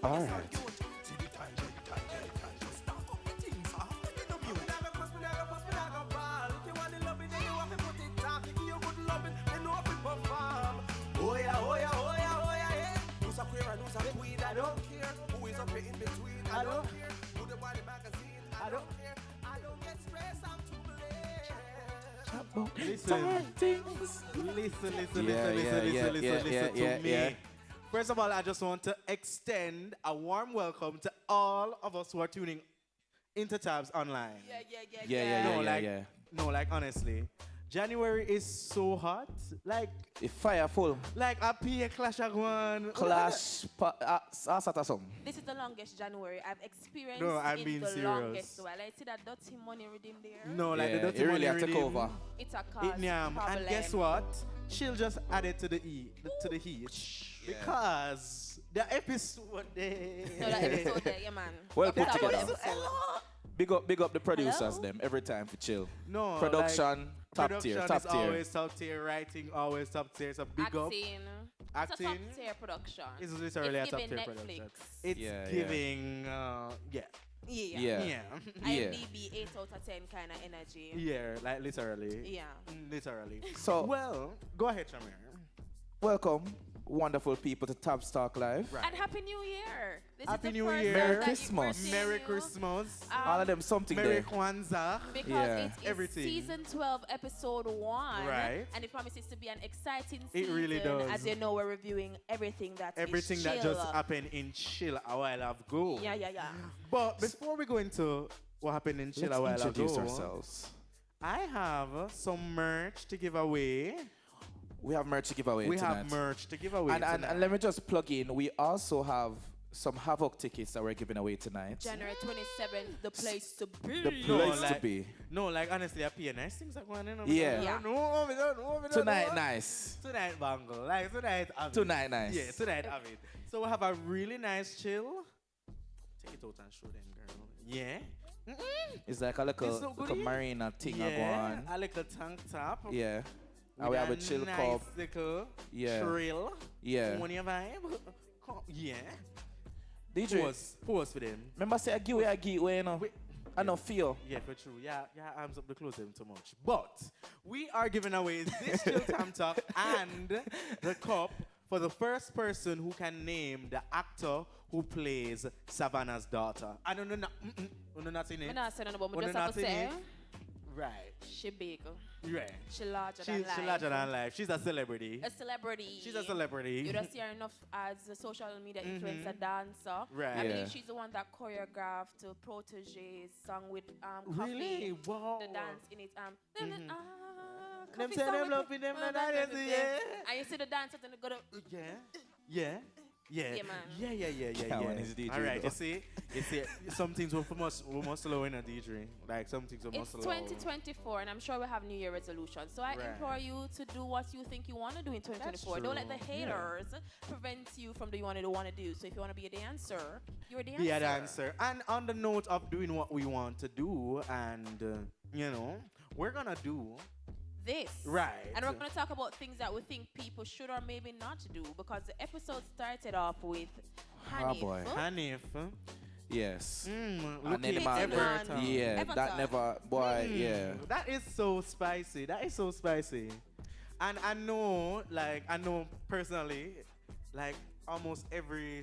All right. Oh yeah, oh yeah, oh yeah, oh yeah, yeah. Who's a queer and who's a queen? I don't care. Who is up in between? I don't care. Who the body magazine? I don't care. I don't get stressed. I'm too Listen to to me. First of all, I just want to extend a warm welcome to all of us who are tuning into Tabs online. No, like honestly, January is so hot. Like It's fireful. Like a PA clash of one. Clash. Song. This is the longest January I've experienced. No, I'm in being the serious. longest while. I see that dirty money redeem there. No, like the dirty it really money took redeem. over. It's a cause problem. And guess what? She'll just add it to the to the heat. Because the episode there. No, that episode there, yeah, man. Well put Talk about together. the episode. Big up the producers, Hello? them every time for chill. No, production, top production tier, top is tier. always top tier. Writing always top tier. So big up. It's a top tier production. It's literally a top giving tier Netflix. production. It's giving, Yeah. IMDb 8 out of 10 kind of energy. Yeah, like literally. Yeah. Literally. So, well, go ahead, Shamir. Welcome, wonderful people, to Tab Talk Live. Right. And Happy New Year. This Happy is the New first Year. time Merry that Christmas. you're Merry new. Christmas. All of them something Merry there. Kwanzaa. Because it is Everything. season 12, episode 1. Right. And it promises to be an exciting season. It really does. As you know, we're reviewing everything that Everything that just happened in Chill a while ago. Yeah. But before we go into what happened in Chill Let's a while introduce ago, ourselves. I have some merch to give away. We have merch to give away We tonight. have merch to give away and tonight. let me just plug in, we also have some Havoc tickets that we're giving away tonight. January 27th, the place to be. The place to be. No, like honestly, I pay nice things are going on. Yeah. No, Tonight, nice. Tonight, Bangle. Like tonight, have it. Tonight, nice. Yeah, tonight, have it. So we have a really nice chill. Take it out and show them, girl. Yeah. It's like a little marina thing going. A little tank top. Yeah. And we have a chill nice cup. Little Yeah. Trill. Yeah. When you vibe. Yeah. Deidrie, Pause for them. remember say I give away, you know. I know feel. Yeah, for true. Yeah, arms up the close them too much. But we are giving away this chill tam top and the cup for the first person who can name the actor who plays Savannah's daughter. I don't know. Not in it. I'm not saying nothing, but We're just not have to say, in it. Right. she big. Right. She larger than She's life. larger than life. She's a celebrity. A celebrity. She's a celebrity. You don't see her enough as a social media influencer dancer. Right. I Yeah. believe she's the one that choreographed to Protege's song with Coffee. Really? Wow. The dance in it. Them Coffee say song them with love me, them not that, yeah. And you see the dance and then go to Yeah. Yeah, man. Yeah. one is Deidre, All right, though. you see, some things we must slow in a Deidre. Like some things we must It's slow. 2024 and I'm sure we have New Year resolutions. So I Right. implore you to do what you think you want to do in 2024. Don't let the true. haters prevent you from doing what you want to do. So if you want to be a dancer, you're a dancer. Be a dancer. And on the note of doing what we want to do, and we're gonna do This. right. And we're going to talk about things that we think people should or maybe not do because the episode started off with Hanif. boy. Hanif. Yes. Looking then at the Everton. Yeah, Everton. that never, boy, yeah. That is so spicy. And I know personally, like almost every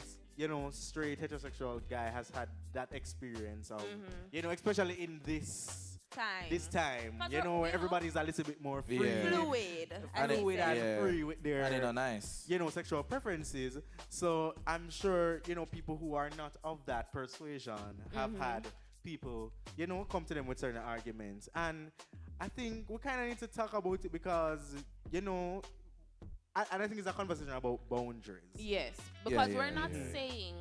straight heterosexual guy has had that experience of especially in this time, Because everybody's a little bit more free. Yeah. Fluid. And it- Fluid and free with their And nice. sexual preferences. So I'm sure, people who are not of that persuasion have had people, come to them with certain arguments. And I think we kind of need to talk about it because, and I think it's a conversation about boundaries. Yes, because yeah, we're not yeah. saying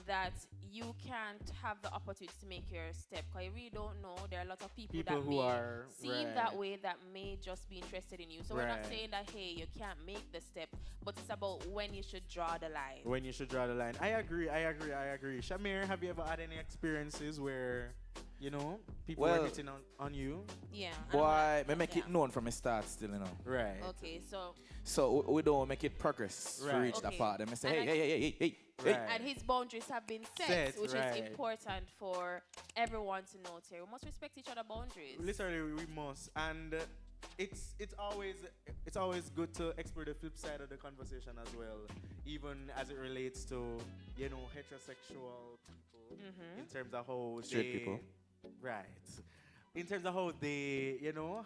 that you can't have the opportunity to make your step. Because you really don't know. There are a lot of people that who may are seem right. that way that may just be interested in you. So we're not Right. saying that, hey, you can't make the step. But it's about when you should draw the line. When you should draw the line. I agree. Shamir, have you ever had any experiences where You know, people Well, were hitting on you. Yeah. and I'm boy, like, me make yeah. it known from the start still, you know. Right. Okay, so So we don't make it progress to Right. reach that Okay. part. Then I say, And hey, I- hey, hey, hey, hey, hey. Right. and his boundaries have been set, Set, which right. is important for everyone to know. Terry, we must respect each other boundaries. Literally, we must, and it's always good to explore the flip side of the conversation as well, even as it relates to heterosexual people in terms of how Straight they people. right. In terms of how they,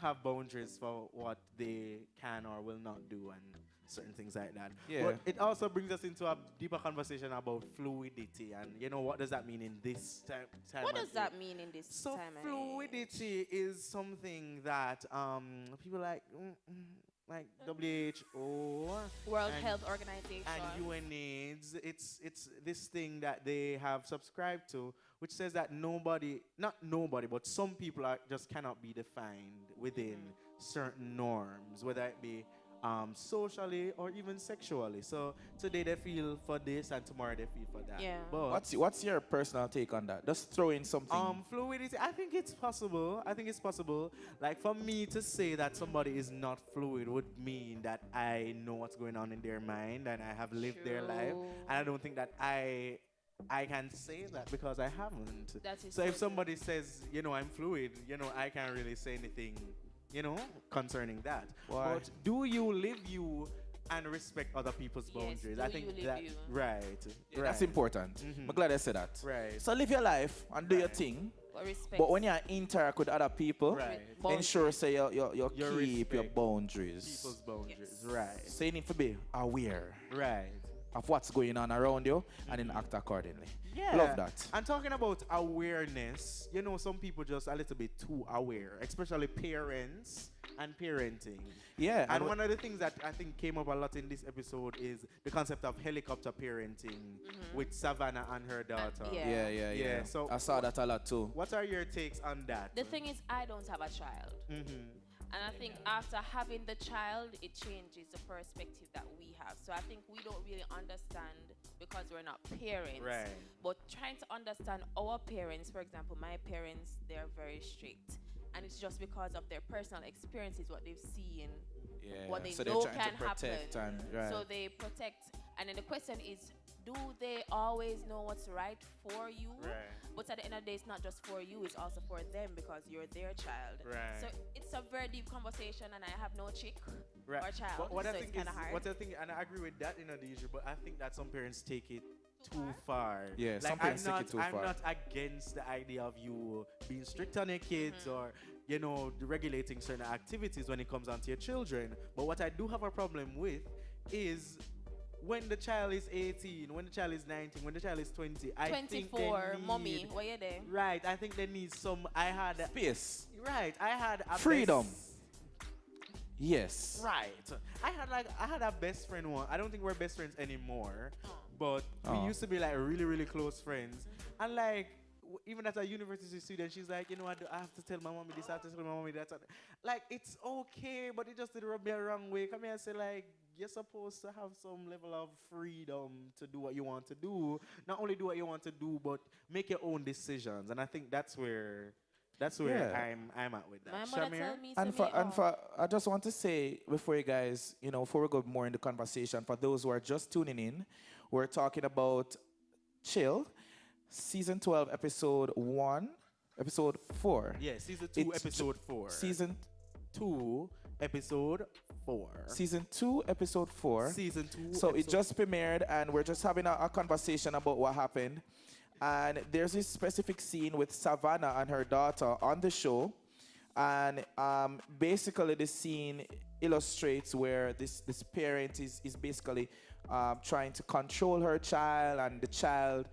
have boundaries for what they can or will not do and certain things like that. Yeah. But it also brings us into a deeper conversation about fluidity and, what does that mean in this time What and does age? that mean in this So time and age? fluidity is something that people like WHO World and- Health Organization. and UNAIDS, it's this thing that they have subscribed to, which says that not nobody, but some people just cannot be defined within certain norms, whether it be socially or even sexually. So today they feel for this and tomorrow they feel for that. Yeah. But What's your personal take on that? Just throw in something. fluidity, I think it's possible. Like for me to say that somebody is not fluid would mean that I know what's going on in their mind and I have lived their life. True. And I don't think that I can say that because I haven't. That is So so if somebody says, I'm fluid, I can't really say anything, concerning that. Why? But do you live you and respect other people's Yes, boundaries? do I you think live that you? right. Yeah, right. that's important. Mhm. I'm glad I said that. Right. So live your life and do your Right. thing. But respect. But when you interact with other people, Right. ensure say you Your keep your respect boundaries. People's boundaries. Yes. Right. So you need to be aware Right. of what's going on around you and then act accordingly. Yeah. Love that. And talking about awareness, some people just a little bit too aware, especially parents and parenting. Yeah. And one of the things that I think came up a lot in this episode is the concept of helicopter parenting with Savannah and her daughter. Yeah. Yeah. So I saw that a lot too. What are your takes on that? The thing is, I don't have a child. And I think after having the child, it changes the perspective that we have. So I think we don't really understand because we're not parents. Right. But trying to understand our parents, for example, my parents, they're very strict. And it's just because of their personal experiences, what they've seen, Yeah. what they so know they're trying can to protect happen. and right. So they protect. And then the question is, do they always know what's right for you? Right. But at the end of the day, it's not just for you, it's also for them because you're their child. Right. So it's a very deep conversation, and I have no chick Right. or child, But what so I it's think kind of hard. what I think, and I agree with that, Deidre, but I think that some parents take it too far. Yeah, some parents take it too I'm far. not against the idea of you being strict on your kids or, regulating certain activities when it comes onto your children. But what I do have a problem with is when the child is 18, when the child is 19, when the child is 20, I think they 24, need, mommy, where you there? Right, I think they need some. I had Space. right. I had a Freedom. best- Yes. Right. I had a best friend one. I don't think we're best friends anymore, but we Oh. used to be like really, really close friends. And like even as a university student, she's like, I have to tell my mommy this, I have to tell my mommy that. Like it's okay, but it just did rub me the wrong way. Come here and say like you're supposed to have some level of freedom to do what you want to do. Not only do what you want to do, but make your own decisions. And I think that's where Yeah. I'm at with that. My mother Shamir? tell me, And for I just want to say before you guys, before we go more in the conversation, for those who are just tuning in, we're talking about Chill, season 12, episode 4. Yeah, season 2, It's episode 4. Season 2, episode 4. season 2, episode 4. Season 2. So it just premiered, and we're just having a conversation about what happened. And there's this specific scene with Savannah and her daughter on the show. And basically, the scene illustrates where this parent is basically trying to control her child, and the child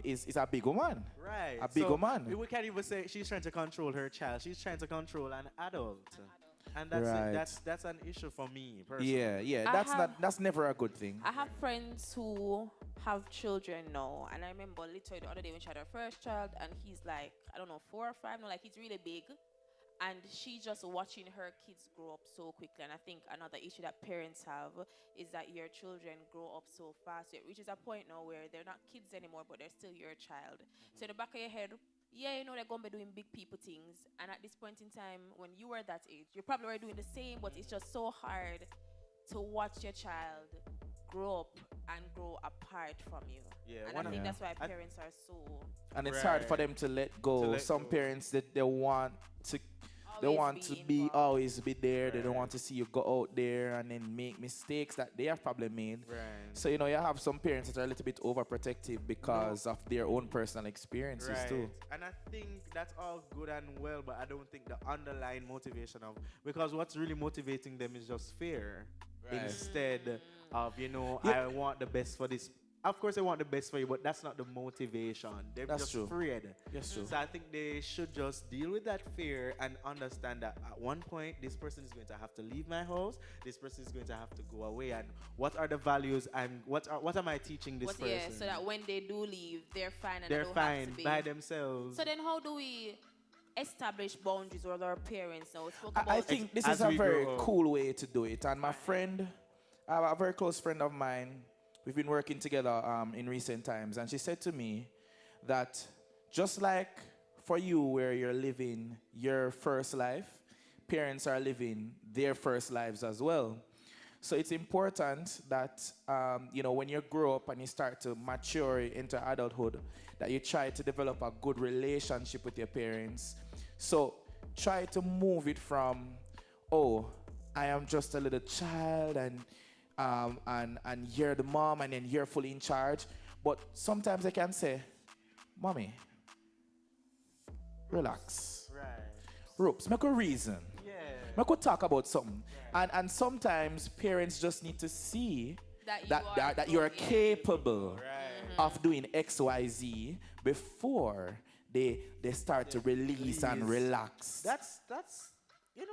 is a big woman. right. a big woman. We can't even say she's trying to control her child. She's trying to control an adult. And that's Right. that's an issue for me personally. Yeah. That's never a good thing. I have friends who have children now, and I remember literally the other day when she had her first child, and he's like, I don't know, 4 or 5, no, like he's really big, and she's just watching her kids grow up so quickly. And I think another issue that parents have is that your children grow up so fast. It reaches a point now where they're not kids anymore, but they're still your child. So in the back of your head, yeah, you know, they're going to be doing big people things. And at this point in time, when you were that age, you probably were doing the same, but it's just so hard to watch your child grow up and grow apart from you. Yeah, And I think Yeah. that's why parents are so And it's hard for Right. them to let go. To let Some go. parents that they want to be involved. always be there. They don't Right. want to see you go out there and then make mistakes that they have probably made. Right. So you have some parents that are a little bit overprotective because of their own personal experiences too. And I think that's all good and well, but I don't think the underlying motivation of, because what's really motivating them is just fear. Right. Instead of, Yeah. I want the best for this. Of course, I want the best for you, but that's not the motivation. They're That's just true. afraid. Yes, true. So I think they should just deal with that fear and understand that at one point, this person is going to have to leave my house. This person is going to have to go away. And what are the values and what am I teaching this person? Yeah, so that when they do leave, they're fine and they're they don't have fine to be. by themselves. So then how do we establish boundaries with our parents now? We spoke I about think this as is a we very grow up. cool way to do it. And my friend, a very close friend of mine, we've been working together in recent times, and she said to me that just like for you where you're living your first life, parents are living their first lives as well. So it's important that, when you grow up and you start to mature into adulthood, that you try to develop a good relationship with your parents. So try to move it from, oh, I am just a little child and you're the mom and then you're fully in charge. But sometimes I can say, Mommy, relax. Right. Ropes, make a reason. Yeah. We could talk about something. And sometimes parents just need to see that you are capable of doing X, Y, Z before they start to release and relax. That's say You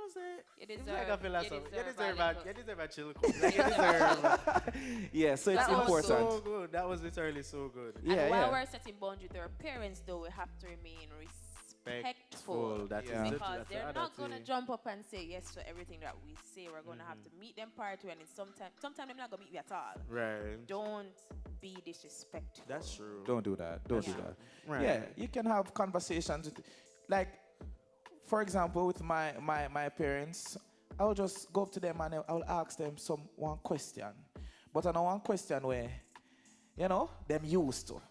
it's deserve- like a you philosophy. deserve You deserve a chill coat. Like, you deserve. Yeah, so it's That was important. so good. That was literally so good. Yeah, and while yeah. we're setting boundaries with our parents, though, we have to remain respectful. That is Yeah. the- Because that's the they're other not going to thing. jump up and say yes to everything that we say. We're going to have to meet them part way, and sometimes they're not going to meet you at all. Right. Don't be disrespectful. That's true. Don't do that. Don't do Yeah. that. Right. Yeah, you can have conversations with, like, for example, with my parents, I'll just go up to them and I'll ask them one question. But I know one question where, them used to.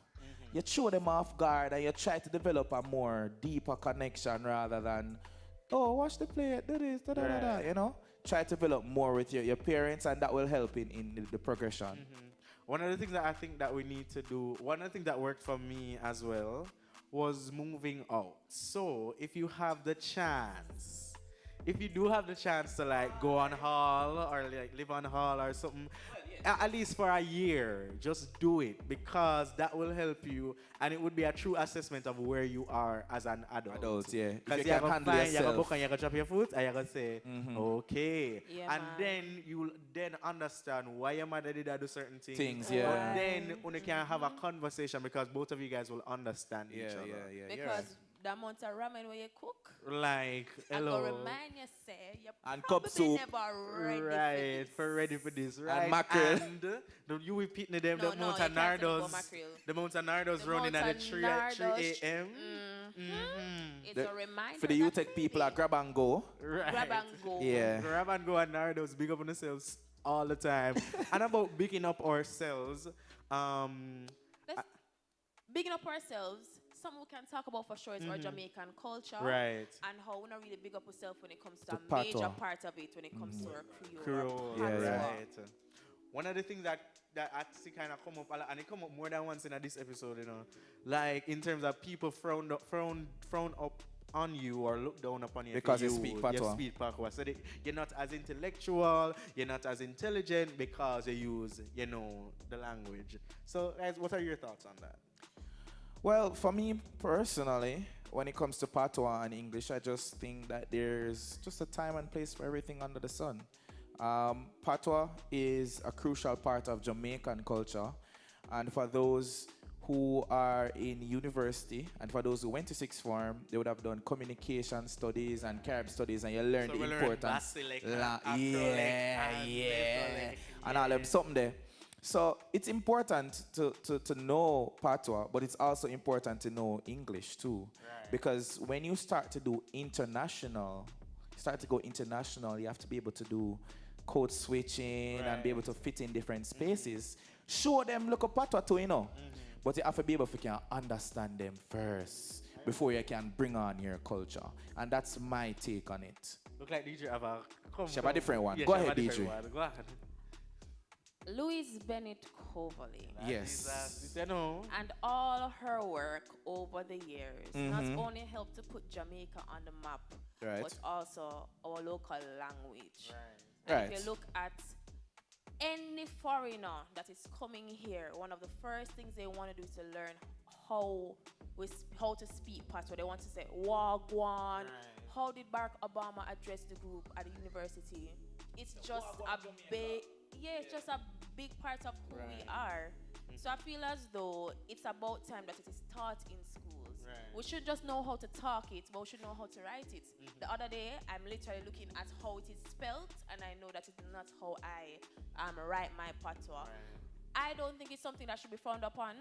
You throw them off guard and you try to develop a more deeper connection rather than, oh, watch the play, do this, da da da da, Try to develop more with your parents, and that will help in the progression. One of the things that I think that we need to do, one of the things that worked for me as well, was moving out. So if you have the chance, if you do have the chance to like go on hall or like live on hall or something, at least for a year, just do it, because that will help you, and it would be a true assessment of where you are as an adult. Adults, yeah. If Because you you can can handle find, you can yourself. book and you can drop your foot, and you can say, okay. Yeah, And man. then you'll then understand why your mother did do certain things. Things, yeah. But then you can have a conversation, because both of you guys will understand each other. Because the amount of ramen where you cook, Like, I go hello. remind you, say, you And probably cup soup. never Right, ready for this, right? mackerel. And you repeating them, No, the no, Mount you can't say no Nardos, mackerel. the Mount Nardos The running at Mount the 3 a.m. It's The- a reminder. For the that UTech people, I maybe grab and go. Right. grab and go. Yeah. Grab and go and Nardos, big up on themselves all the time. And about bigging up ourselves, Let's bigging up ourselves. Something we can talk about for sure is our Jamaican culture. right. And how we not really big up ourselves when it comes to The a major patois. part of it, when it comes to our Creole. Creole, Yeah, yeah. right. One of the things that actually kind of come up a lot, and it come up more than once in this episode, like in terms of people frown up on you or look down upon you Because for you speak patois. patois. So you're not as intellectual, you're not as intelligent because you use, the language. So, guys, what are your thoughts on that? Well, for me personally, when it comes to patois and English, I just think that there's just a time and place for everything under the sun. Patois is a crucial part of Jamaican culture, and for those who are in university and for those who went to sixth form, they would have done communication studies and Carib studies, and you learn the importance. And all them something there. So it's important to know patois, but it's also important to know English too. Right. Because when you start to do international, you have to be able to do code switching and be able to fit in different spaces. Show them look up patois too, you know. But you have to be able to understand them first before you can bring on your culture. And that's my take on it. Look like Deidrie have a... She have a different one. Yeah, Go she have ahead, a different Deidrie. one. Go ahead. Louise Bennett Coverley. Yes. You know. And all her work over the years not only helped to put Jamaica on the map, Right. but also our local language. Right. And Right. if you look at any foreigner that is coming here, one of the first things they want to do is to learn how to speak patois. They want to say Wagwan. Right. How did Barack Obama address the group at the university? It's just a big, it's just a big part of who we are. So I feel as though it's about time that it is taught in schools. Right. We should just know how to talk it, but we should know how to write it. The other day, I'm literally looking at how it is spelled, and I know that it's not how I write my patois. I don't think it's something that should be frowned upon.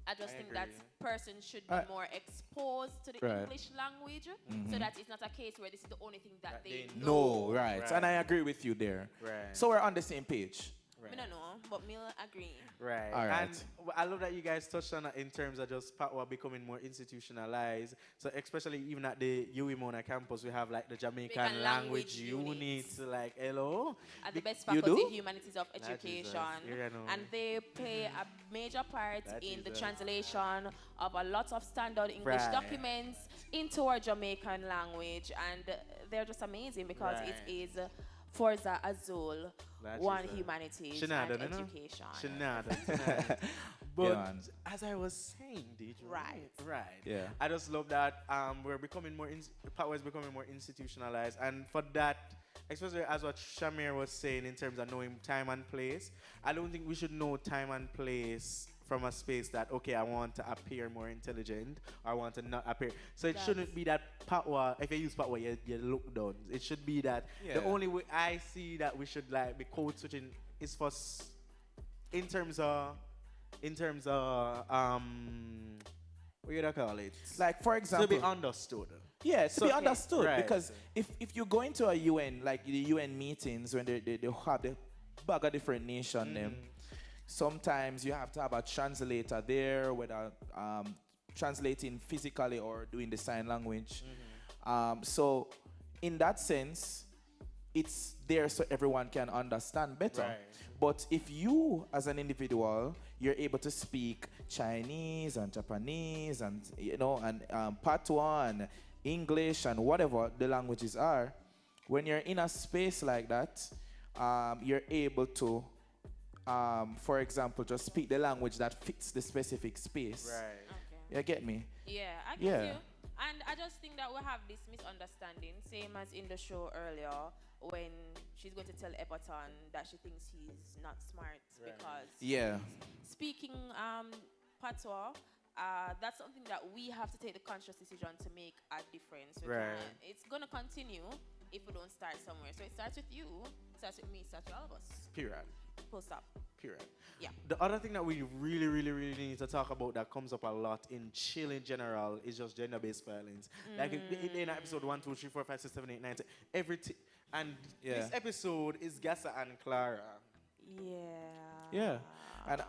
I just think that person should be more exposed to the English language, so that it's not a case where this is the only thing that they know. No, right. And I agree with you there. Right. So we're on the same page. I don't know, but me agree. Right. All right. And I love that you guys touched on that in terms of just patois becoming more institutionalized. So especially even at the UWI Mona campus, we have like the Jamaican language units. Like, hello. At the best You faculty do? of humanities of education, Yeah, I know. and they play a major part That in is the a- translation of a lot of standard English Right. documents into our Jamaican language, and they're just amazing because Right. it is Forza Azul, That one is a- humanities Shenada, and you know? education. Shenada. But Yeah, man. as I was saying, Deidre, Right. Yeah. I just love that we're becoming more patois is becoming more institutionalized, and for that, especially as what Shamir was saying in terms of knowing time and place, I don't think we should know time and place from a space that, okay, I want to appear more intelligent, or I want to not appear. So it shouldn't be that patois, if you use patois, you look down. It should be that the only way I see that we should like be code switching is for in terms of what you call it? Like, for example, To be understood. yeah, to So- be understood. right. Because if you go into a UN, like the UN meetings, when they have the bag of different nation them, sometimes you have to have a translator there, whether translating physically or doing the sign language. So in that sense, it's there so everyone can understand better. Right. But if you, as an individual, you're able to speak Chinese and Japanese and and patois and English and whatever the languages are, when you're in a space like that, you're able to, for example, just speak the language that fits the specific space. Right. Okay. You get me? Yeah, I get Yeah. you. And I just think that we have this misunderstanding, same as in the show earlier, when she's going to tell Everton that she thinks he's not smart because Yeah. speaking patois, that's something that we have to take the conscious decision to make a difference. We Right. can't- It's going to continue if we don't start somewhere. So it starts with you, it starts with me, it starts with all of us. Period. Full stop. Period. Yeah. The other thing that we really, really, really need to talk about that comes up a lot in chill in general is just gender-based violence. Like in episode 1, 2, 3, 4, 5, 6, 7, 8, 9, 10, and this episode is Gassa and Clara. Yeah. Yeah.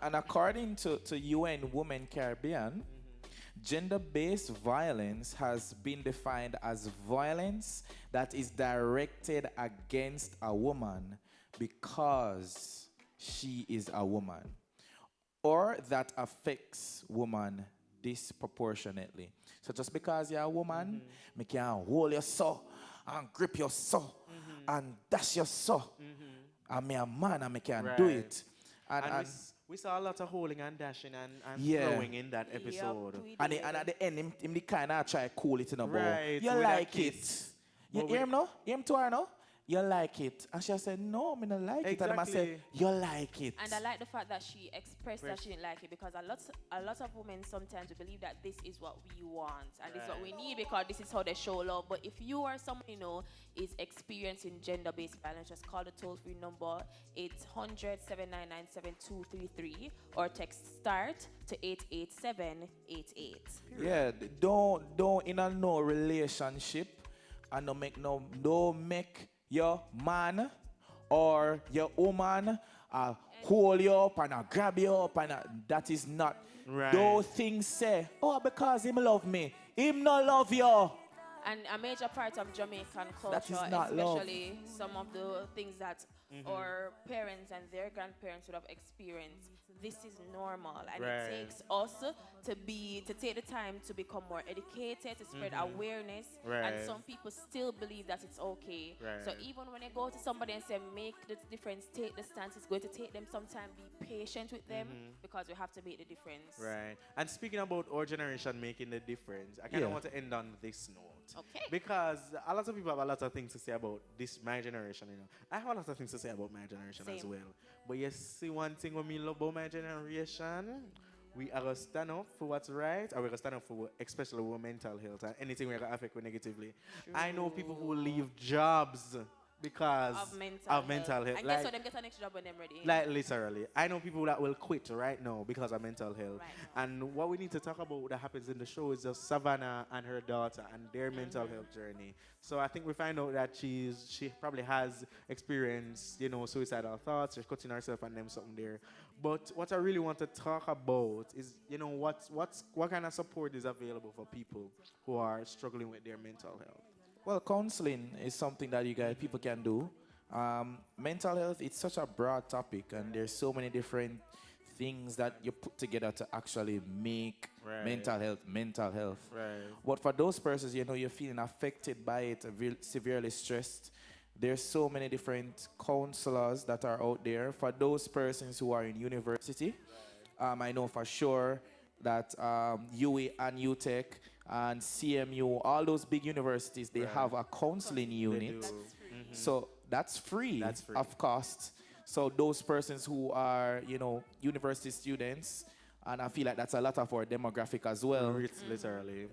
And according to UN Women Caribbean, gender-based violence has been defined as violence that is directed against a woman because she is a woman, or that affects woman disproportionately. So just because you're a woman, me can hold you so, and grip you so, and dash you so. And me a man and me can do Right. it. And we saw a lot of holding and dashing and Yeah. throwing in that episode. And at the end, him the kind of try cool it in a bowl. Right, You with a like kiss. it. You But hear him no? Hear him to her no? you like it. And she said, no, me not like it. And I said, Exactly. you like it. And I like the fact that she expressed that she didn't like it, because a lot of women sometimes believe that this is what we want and this is what we need because this is how they show love. But if you are someone is experiencing gender-based violence, just call the toll-free number 800-799-7233 or text START to 88788. Yeah, don't in a no relationship and don't make your man or your woman hold you up and grab you up and that is not. Right. Those things say, oh, because him love me, him not love you. And a major part of Jamaican That is culture, not especially some of the things that our parents and their grandparents would have experienced, this is normal. And it takes us to take the time to become more educated, to spread awareness. And some people still believe that it's okay. So even when they go to somebody and say, make the difference, take the stance, it's going to take them some time. Be patient with them because we have to make the difference. Right. And speaking about our generation making the difference, I kind of want to end on this note. Okay. Because a lot of people have a lot of things to say about my generation, I have a lot of things to say about my generation as well. But you see one thing when me love about my generation, we are going to stand up for what's right, and we're going to stand up for especially our mental health and anything we're going to affect negatively. I know people who leave jobs because of mental health. And guess what? Them get a next job when them ready. Like literally. I know people that will quit right now because of mental health. And what we need to talk about that happens in the show is just Savannah and her daughter and their mental health journey. So I think we find out that she probably has experienced, suicidal thoughts. She's cutting herself and them something there. But what I really want to talk about is, what kind of support is available for people who are struggling with their mental health. Well, counseling is something that people can do. Mental health, it's such a broad topic, and there's so many different things that you put together to actually make mental health. But for those persons, you're feeling affected by it, severely stressed, there's so many different counselors that are out there. For those persons who are in university, I know for sure that UWI and UTech and CMU, all those big universities, they have a counseling unit. So that's free, of cost. So those persons who are, university students, and I feel like that's a lot of our demographic as well. Literally.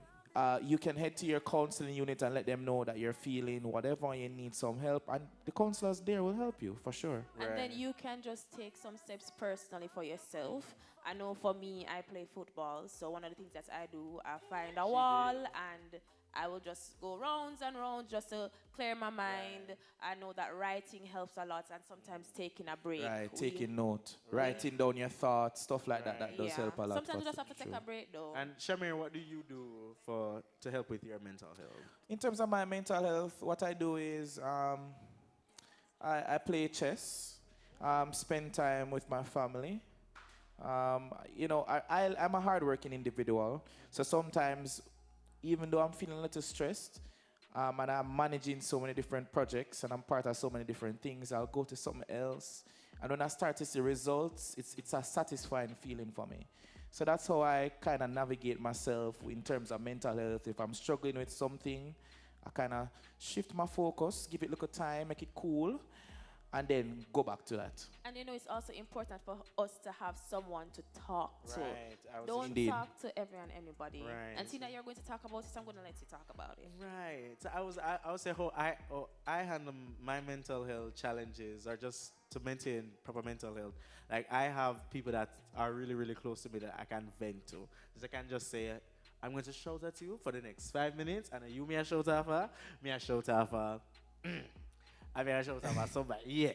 You can head to your counseling unit and let them know that you're feeling whatever, you need some help, and the counselors there will help you, for sure. And then you can just take some steps personally for yourself. I know for me, I play football, so one of the things that I do, I find a wall and I will just go rounds and rounds just to clear my mind. I know that writing helps a lot, and sometimes taking a break. Taking note, writing down your thoughts, stuff like that does help a lot. Sometimes you just have to take a break though. And Shamir, what do you do to help with your mental health? In terms of my mental health, what I do is I play chess, spend time with my family. I'm a hardworking individual, so sometimes, even though I'm feeling a little stressed, and I'm managing so many different projects and I'm part of so many different things, I'll go to something else. And when I start to see results, it's a satisfying feeling for me. So that's how I kind of navigate myself in terms of mental health. If I'm struggling with something, I kind of shift my focus, give it a little time, make it cool, and then go back to that. And it's also important for us to have someone to talk to. Don't talk to everyone, anybody. And see that you're going to talk about it, I'm going to let you talk about it. Right. So I would say how I handle my mental health challenges are just to maintain proper mental health. Like I have people that are really, really close to me that I can vent to. So I can just say, I'm going to shout at you for the next 5 minutes, and you me a shout after, me a shout after. I mean, I shout about somebody. Yeah.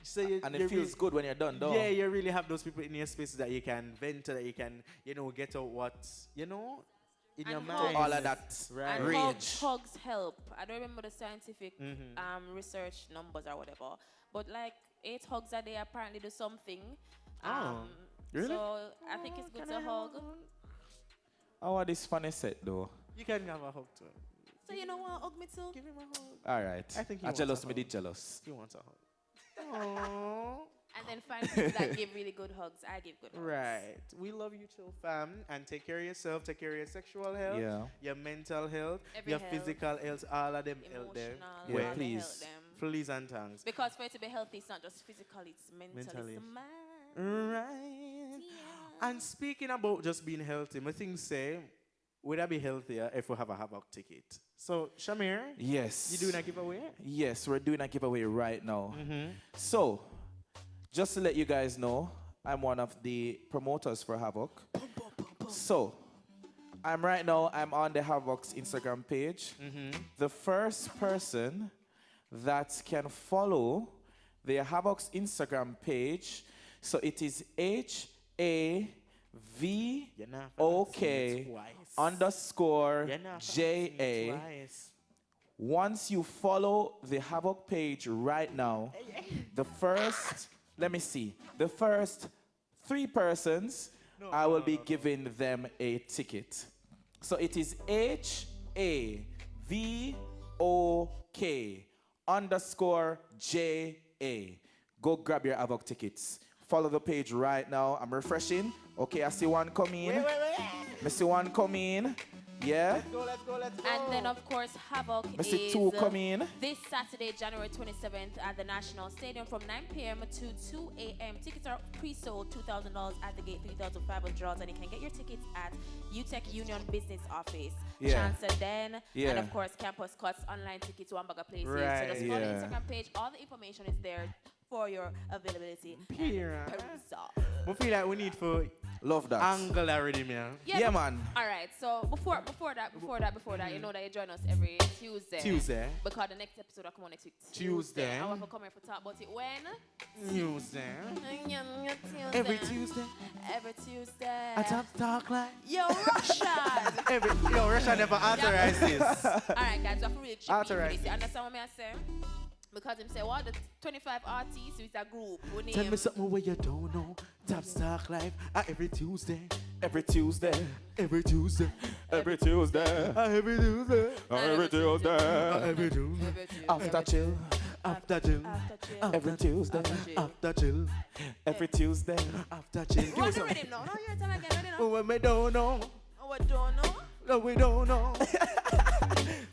So and it feels good when you're done, though. Yeah, you really have those people in your spaces that you can vent to, that you can, get out what's, in your mind. All of that rage. Hugs help. I don't remember the scientific research numbers or whatever, but like 8 hugs a day apparently do something. Really? So I think it's good to hug. How this funny set, though? You can have a hug too. So you know what, hug me too? Give him a hug. All right. I think I jealous me did jealous. He wants a hug. Aww. And then find people that give really good hugs. I give good hugs. Right. We love you, chill fam. And take care of yourself. Take care of your sexual health. Your mental health. Your physical health. All of them. Emotional. Yeah, please. Please and thanks. Because for it to be healthy, it's not just physical, it's mentally. It's the mind. Right. Yeah. And speaking about just being healthy, my thing say, would I be healthier if we have a Havoc ticket? So, Shamir, Yes. you doing a giveaway? Yes, we're doing a giveaway right now. So, just to let you guys know, I'm one of the promoters for Havoc. So, I'm on the Havoc's Instagram page. The first person that can follow the Havoc's Instagram page, so it is HAVOK_JA. Once you follow the Havoc page right now, the first 3 persons, I will be giving them a ticket. So it is HAVOK_JA. Go grab your Havoc tickets. Follow the page right now. I'm refreshing. Okay, I see one coming. I see one coming. Yeah. Let's go. And then, of course, Havoc Mr. is 2 coming. this Saturday, January 27th at the National Stadium from 9 p.m. to 2 a.m. Tickets are pre-sold, $2,000 at the gate, $3,500, and you can get your tickets at UTech Union Business Office, Chancellor Den, and of course, Campus Cuts online tickets, one bag of places. Right, so just follow the Instagram page. All the information is there for your availability. Period. Perusal. We feel like we need for Love that. angle already, man. Yeah, man. All right. So before that, you know that you join us every Tuesday. Because the next episode will come on next week. Tuesday. I want to come here for talk about it when? Tuesday. Every Tuesday. Every Tuesday. I talk like. Yo, Russian. Russia never authorized this. All right, guys. We have to really check Authorize this. You understand what I say? Because him say, well, the 25 artists with a group. We Tell name me something where you don't know. Top Stock Live every Tuesday. Every Tuesday. Every Tuesday. Every Tuesday. Every Tuesday. Every Tuesday. Every Tuesday. After chill. After chill. Every Tuesday. After chill. Every Tuesday. After chill. Give me What's the some. rhythm now? No, you're telling again. Ready now? When we don't know. Oh, what don't know? No, we don't know.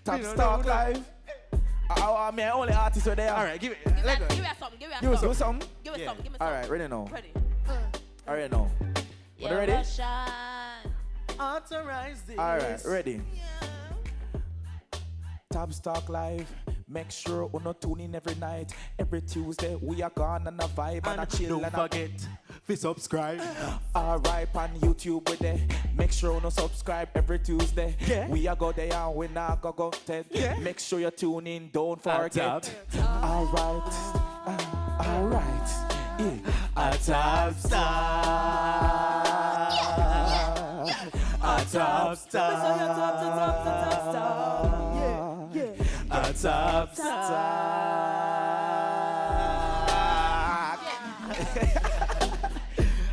Top We don't Stock know. Live. I'm the only artist right there. All right, give it. Give Let me go. something. Give me Give us something. some. Give me Yeah. some. Give me All some. right, ready now. Ready. Alright now. Yeah, What ready? Russian. Authorize this. All right, ready. Top Stock Live. Make sure you not tune in every night. Every Tuesday we are gone and a vibe and a And chill don't and forget to subscribe. Alright, on YouTube with it. Make sure you no subscribe every Tuesday. Yeah. We are go there and we not go Ted. Yeah. Make sure you tune in. Don't forget. top. Alright. Alright. Yeah. A top star. A top star. A top star.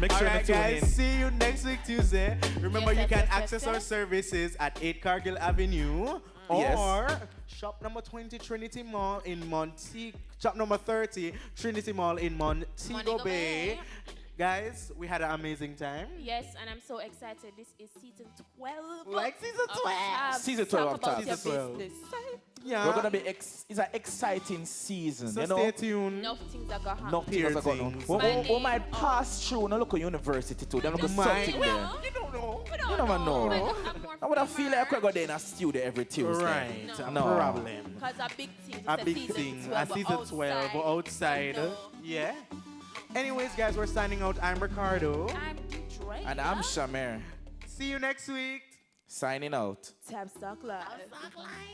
Make sure Alright, you tune guys. in. See you next week, Tuesday. Remember, Yes, you can yes, access our yes. services at 8 Cargill Avenue Yes. or shop number 20 Trinity Mall in Montego. Shop number 30 Trinity Mall in Montego Montego Bay. Bay. Guys, we had an amazing time. Yes, and I'm so excited. This is season 12. Like season of 12. Tabs. Season 12 Talk of about Tabs. your Season 12. business. Yeah. We're gonna be it's an exciting season, So you know. stay tuned. Enough things are gonna happen. No things are going on. things. We might pass through no local university too. Then look Just something might. there. Well, You don't know. we don't You never know. We might just have more I would have feel like I flavor. could go there in a studio every Tuesday. Right. No. No problem. Because a big thing. A big thing. A season 12 outside. No. Yeah. Anyways, guys, we're signing out. I'm Ricardo. I'm Deidrie. And I'm Shamir, See you next week. signing out. Tab Stock Live.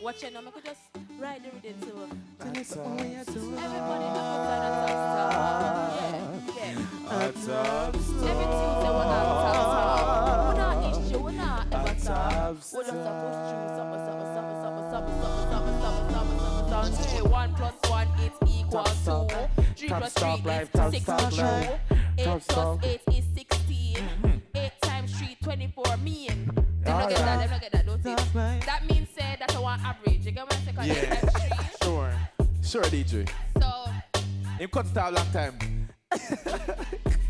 Watch it now. I could just ride the rhythm too. Everybody up outside at Tab Stock. Yeah. A top Every Tuesday we're not Tab Stock. We're not issue. We're not ever stop. We're just supposed to Hey, 1 + 1 is equal Tab Stock. to 3 Tab + Stock 3 Live, is Tab 6 Stock true. Live. 8 Tab Stock. + 8 is 16. 8 times 3 24 mean. Them not get Alright. that, don't it? That means say that's a one average. You get what I'm saying? 'Cause Yeah. eight times 3. Sure. Sure, DJ. So Him cut it out a long time.